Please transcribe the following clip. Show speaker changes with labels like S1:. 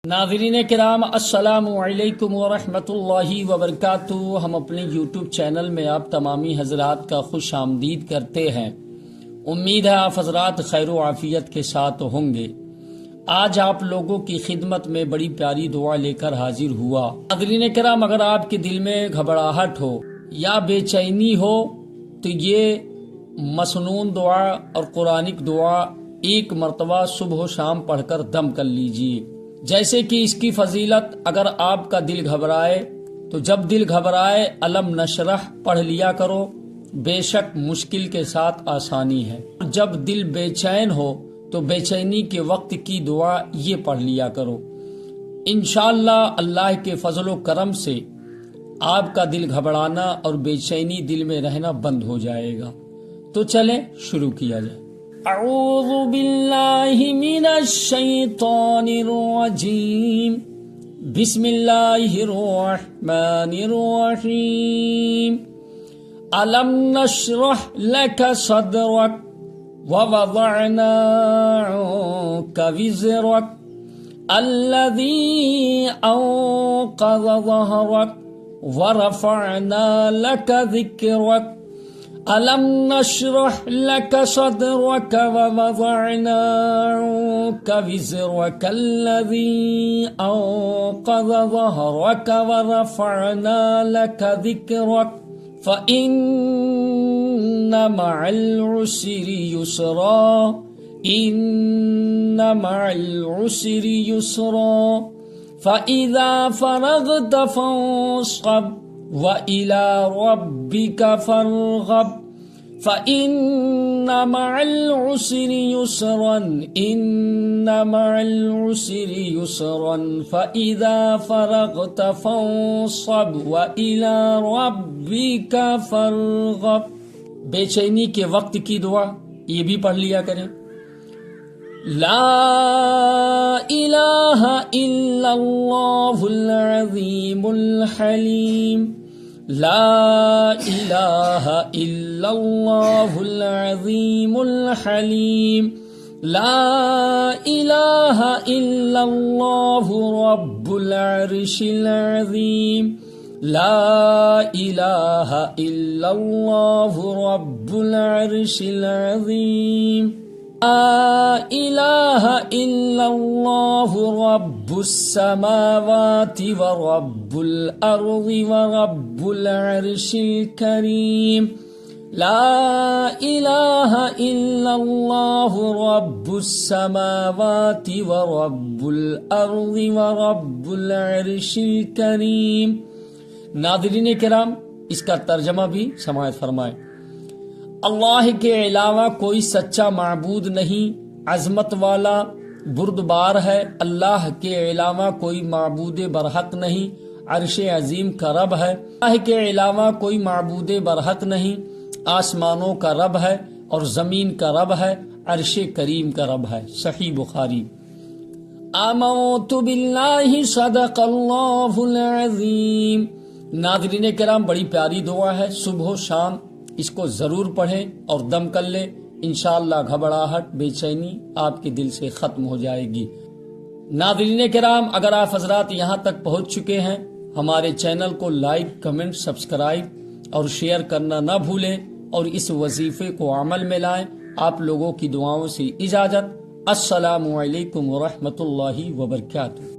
S1: ناظرین کرام، السلام علیکم ورحمۃ اللہ وبرکاتہ۔ ہم اپنے یوٹیوب چینل میں آپ تمامی حضرات کا خوش آمدید کرتے ہیں۔ امید ہے آپ حضرات خیر و عافیت کے ساتھ ہوں گے۔ آج آپ لوگوں کی خدمت میں بڑی پیاری دعا لے کر حاضر ہوا۔ ناظرین کرام، اگر آپ کے دل میں گھبراہٹ ہو یا بے چینی ہو تو یہ مسنون دعا اور قرآنک دعا ایک مرتبہ صبح و شام پڑھ کر دم کر لیجئے۔ جیسے کہ اس کی فضیلت، اگر آپ کا دل گھبرائے تو جب دل گھبرائے علم نشرح پڑھ لیا کرو، بے شک مشکل کے ساتھ آسانی ہے۔ جب دل بے چین ہو تو بے چینی کے وقت کی دعا یہ پڑھ لیا کرو۔ انشاءاللہ اللہ کے فضل و کرم سے آپ کا دل گھبرانا اور بے چینی دل میں رہنا بند ہو جائے گا۔ تو چلیں شروع کیا جائے۔ اعوذ باللہ من الشیطان الرجیم، بسم اللہ الرحمن الرحیم۔ الم نشرح لک صدرک ووضعنا عنک وزرک الذی انقض ظہرک ورفعنا لک ذکرک۔ أَلَمْ نَشْرَحْ لَكَ صَدْرَكَ وَوَضَعْنَا عَنكَ وِزْرَكَ الَّذِي أَنقَضَ ظَهْرَكَ وَرَفَعْنَا لَكَ ذِكْرَكَ فَإِنَّ مَعَ الْعُسْرِ يُسْرًا إِنَّ مَعَ الْعُسْرِ يُسْرًا فَإِذَا فَرَغْتَ فَانصَبْ وَإِلَى رَبِّكَ فَارْغَب فَإِنَّ مَعَ الْعُسْرِ يُسْرًا إِنَّ مَعَ الْعُسْرِ يُسْرًا فَإِذَا فَرَغْتَ فَانصَبْ وَإِلَى رَبِّكَ فَارْغَب۔ بے چینی کے وقت کی دعا یہ بھی پڑھ لیا کریں۔ لا الہ الا اللہ العظیم الحلیم، لا الہ الا اللہ العظیم الحلیم، لا الہ الا اللہ رب العرش العظیم، لا الہ الا اللہ رب العرش العظیم، لا الہ الا اللہ رب السماوات ورب الارض ورب العرش الکریم، لا الہ الا اللہ رب السماوات ورب الارض ورب العرش الکریم۔ ناظرین کرام، اس کا ترجمہ بھی سماعت فرمائیں۔ اللہ کے علاوہ کوئی سچا معبود نہیں، عظمت والا بردبار ہے۔ اللہ کے علاوہ کوئی معبود برحق نہیں، عرش عظیم کا رب ہے۔ اللہ کے علاوہ کوئی معبود برحق نہیں، آسمانوں کا رب ہے اور زمین کا رب ہے، عرش کریم کا رب ہے۔ صحیح بخاری۔ آمنت باللہ صدق اللہ العظیم۔ ناظرین کرام، بڑی پیاری دعا ہے، صبح و شام اس کو ضرور پڑھیں اور دم کر لیں۔ انشاءاللہ گھبراہٹ، بے چینی آپ کے دل سے ختم ہو جائے گی۔ ناظرین کرام، اگر آپ حضرات یہاں تک پہنچ چکے ہیں، ہمارے چینل کو لائک، کمنٹ، سبسکرائب اور شیئر کرنا نہ بھولیں اور اس وظیفے کو عمل میں لائیں۔ آپ لوگوں کی دعاؤں سے اجازت۔ السلام علیکم ورحمۃ اللہ وبرکاتہ۔